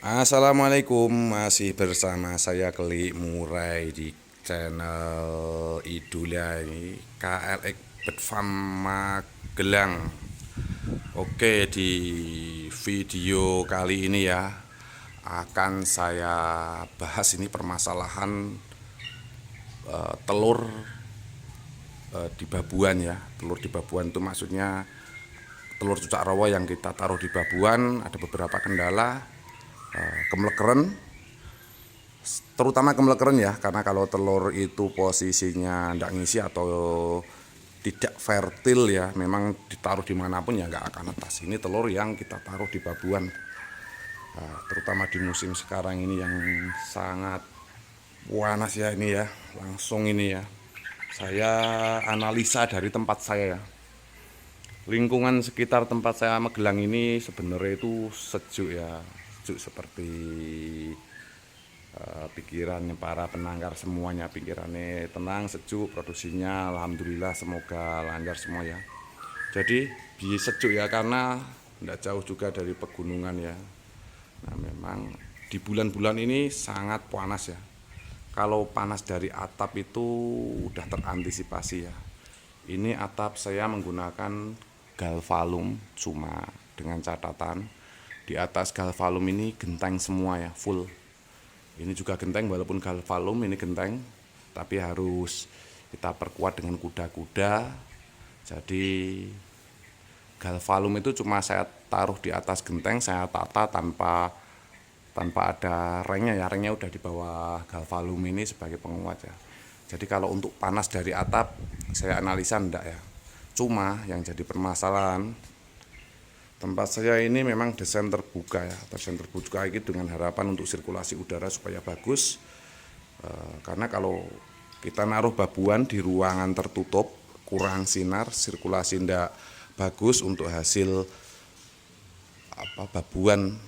Assalamualaikum, masih bersama saya Keli Murai di channel Idola ini KLX Bird Farm Magelang. Oke, di video kali ini ya akan saya bahas ini permasalahan telur di babuan ya. Telur di babuan itu maksudnya telur cucak rawa yang kita taruh di babuan ada beberapa kendala, kemelekeran, terutama kemelekeran ya, karena kalau telur itu posisinya tidak ngisi atau tidak fertil ya, memang ditaruh dimanapun ya nggak akan netas. Ini telur yang kita taruh di babuan, terutama di musim sekarang ini yang sangat panas ya, ini ya langsung ini ya saya analisa dari tempat saya ya. Lingkungan sekitar tempat saya Magelang ini sebenarnya itu sejuk ya, sejuk seperti pikirannya para penangkar semuanya, pikirannya tenang, sejuk, produksinya alhamdulillah semoga lancar semua ya. Jadi bisa sejuk ya karena tidak jauh juga dari pegunungan ya. Nah memang di bulan-bulan ini sangat panas ya. Kalau panas dari atap itu udah terantisipasi ya. Ini atap saya menggunakan galvalum, cuma dengan catatan di atas galvalum ini genteng semua ya, full. Ini juga genteng, walaupun galvalum ini genteng, tapi harus kita perkuat dengan kuda-kuda. Jadi galvalum itu cuma saya taruh di atas genteng, saya tata tanpa tanpa ada ringnya ya, ringnya udah di bawah galvalum ini sebagai penguat ya. Jadi kalau untuk panas dari atap saya analisa enggak ya. Cuma yang jadi permasalahan, tempat saya ini memang desain terbuka ya, desain terbuka ini dengan harapan untuk sirkulasi udara supaya bagus. Karena kalau kita naruh babuan di ruangan tertutup, kurang sinar, sirkulasi ndak bagus untuk hasil babuan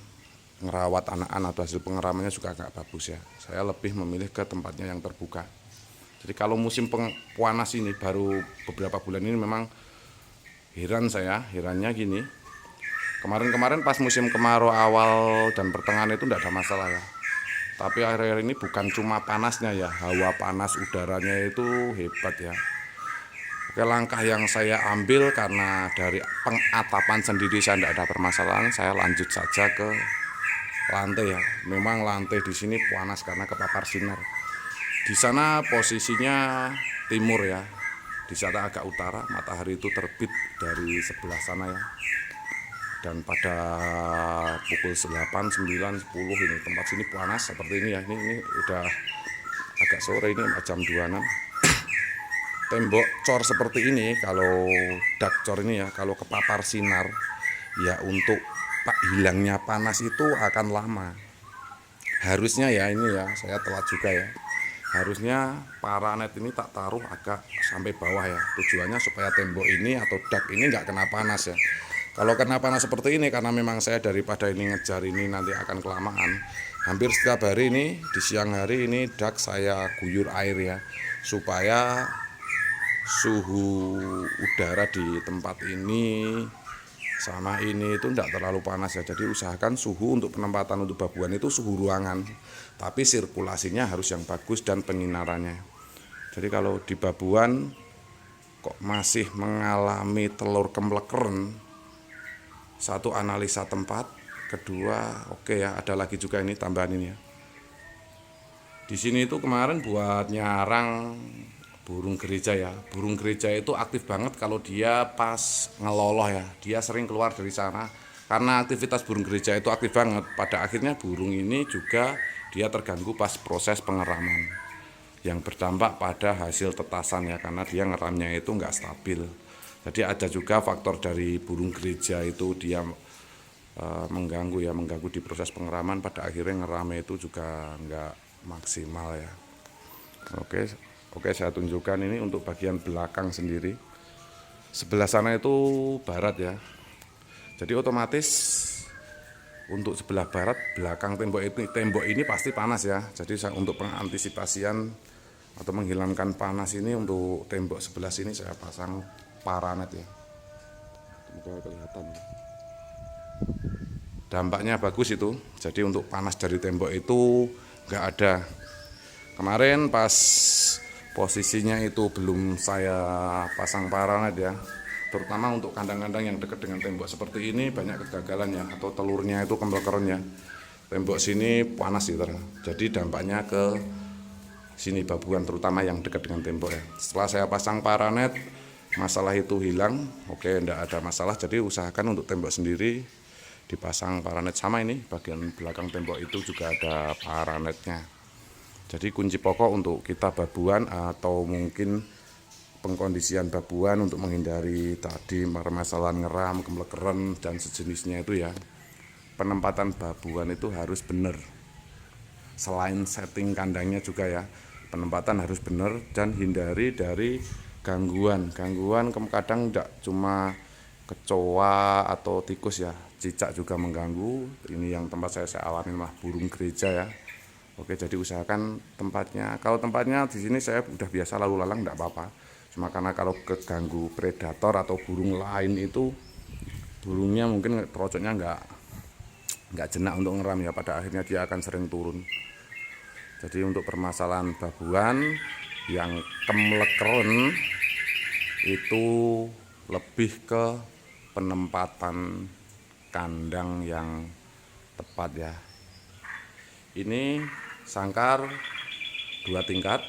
ngerawat anak-anak atau hasil pengeramannya juga agak bagus ya. Saya lebih memilih ke tempatnya yang terbuka. Jadi kalau musim panas ini baru beberapa bulan ini memang herannya gini. Kemarin-kemarin pas musim kemarau awal dan pertengahan itu tidak ada masalah ya. Tapi akhir-akhir ini bukan cuma panasnya ya, hawa panas udaranya itu hebat ya. Oke, langkah yang saya ambil karena dari pengatapan sendiri saya tidak ada permasalahan, saya lanjut saja ke lantai ya. Memang lantai di sini panas karena kepapar sinar. Di sana posisinya timur ya. Di sana agak utara, matahari itu terbit dari sebelah sana ya. Dan pada pukul 8, 9, 10 ini tempat sini panas seperti ini ya. Ini udah agak sore, ini jam 26. Tembok cor seperti ini, kalau dak cor ini ya, kalau kepapar sinar ya untuk hilangnya panas itu akan lama. Harusnya ya ini ya, saya telat juga ya. Harusnya paranet ini tak taruh agak sampai bawah ya. Tujuannya supaya tembok ini atau dak ini nggak kena panas ya. Kalau kena panas seperti ini, karena memang saya daripada ini ngejar ini nanti akan kelamaan. Hampir setiap hari ini, di siang hari ini dak saya guyur air ya, supaya suhu udara di tempat ini sama ini itu tidak terlalu panas ya. Jadi usahakan suhu untuk penempatan untuk babuan itu suhu ruangan, tapi sirkulasinya harus yang bagus dan penyinarannya. Jadi kalau di babuan kok masih mengalami telur kemelekeran, satu analisa tempat, kedua oke ya, ada lagi juga ini tambahan ini ya. Di sini itu kemarin buat nyarang burung gereja ya. Burung gereja itu aktif banget kalau dia pas ngeloloh ya. Dia sering keluar dari sana karena aktivitas burung gereja itu aktif banget. Pada akhirnya burung ini juga dia terganggu pas proses pengeraman, yang berdampak pada hasil tetasan ya, karena dia ngeramnya itu nggak stabil. Jadi ada juga faktor dari burung gereja itu dia mengganggu ya, mengganggu di proses pengeraman, pada akhirnya ngeramnya itu juga nggak maksimal ya. Oke, saya tunjukkan ini untuk bagian belakang sendiri. Sebelah sana itu barat ya. Jadi otomatis untuk sebelah barat belakang tembok ini pasti panas ya. Jadi untuk pengantisipasian atau menghilangkan panas ini, untuk tembok sebelah sini saya pasang paranet ya. Semoga kelihatan. dampaknya bagus itu. Jadi untuk panas dari tembok itu nggak ada. Kemarin pas posisinya itu belum saya pasang paranet ya, terutama untuk kandang-kandang yang dekat dengan tembok seperti ini banyak kegagalan ya, atau telurnya itu kembel-kerennya. Tembok sini panas gitu. Jadi dampaknya ke sini babuan, terutama yang dekat dengan tembok ya. Setelah saya pasang paranet, masalah itu hilang. Oke, enggak ada masalah. Jadi usahakan untuk tembok sendiri dipasang paranet. Sama ini bagian belakang tembok itu juga ada paranetnya. Jadi kunci pokok untuk kita babuan atau mungkin pengkondisian babuan untuk menghindari tadi permasalahan ngeram, kemlekeren dan sejenisnya itu ya, penempatan babuan itu harus benar. Selain setting kandangnya juga ya, penempatan harus benar dan hindari dari gangguan kadang tidak cuma kecoa atau tikus ya, cicak juga mengganggu. Ini yang tempat saya alami mah burung gereja ya. Oke, jadi usahakan tempatnya. Kalau tempatnya di sini saya udah biasa lalu lalang enggak apa-apa. Cuma karena kalau keganggu predator atau burung lain itu, burungnya mungkin terocoknya enggak jenak untuk ngeram ya, pada akhirnya dia akan sering turun. Jadi untuk permasalahan babuan yang kemlekeren itu lebih ke penempatan kandang yang tepat ya. Ini sangkar 2 tingkat,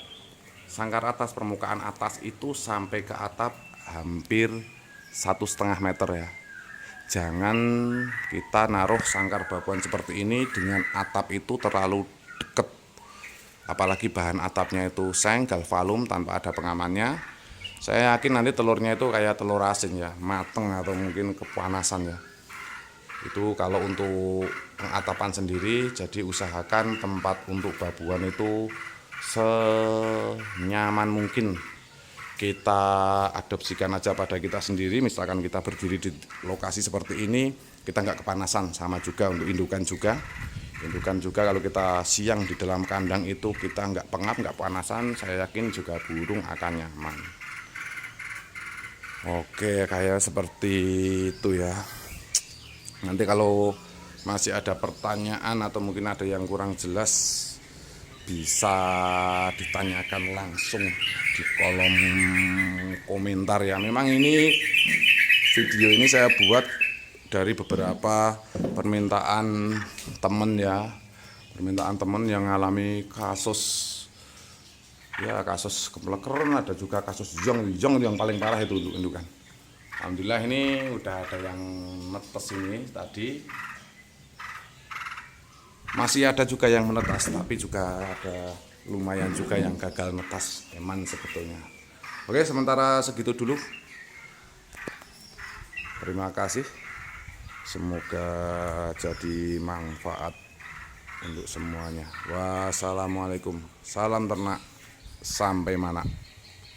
sangkar atas permukaan atas itu sampai ke atap hampir 1,5 meter ya. Jangan kita naruh sangkar babuan seperti ini dengan atap itu terlalu dekat, apalagi bahan atapnya itu seng galvalum tanpa ada pengamannya. Saya yakin nanti telurnya itu kayak telur asin ya, mateng atau mungkin kepanasan ya. Itu kalau untuk pengatapan sendiri, jadi usahakan tempat untuk babuan itu senyaman mungkin kita adopsikan aja pada kita sendiri. Misalkan kita berdiri di lokasi seperti ini, kita nggak kepanasan. Sama juga untuk indukan juga kalau kita siang di dalam kandang itu kita nggak pengap, nggak panasan, saya yakin juga burung akan nyaman. Oke, kayak seperti itu ya. Nanti kalau masih ada pertanyaan atau mungkin ada yang kurang jelas, bisa ditanyakan langsung di kolom komentar ya. Memang ini video ini saya buat dari beberapa permintaan temen ya, permintaan temen yang mengalami kasus kemlekeren, ada juga kasus yong yang paling parah itu untuk indukan. Alhamdulillah ini udah ada yang netes ini tadi, masih ada juga yang menetas, tapi juga ada lumayan juga yang gagal netas eman sebetulnya. Oke, sementara segitu dulu. Terima kasih, semoga jadi manfaat untuk semuanya. Wassalamualaikum, salam ternak sampai mana.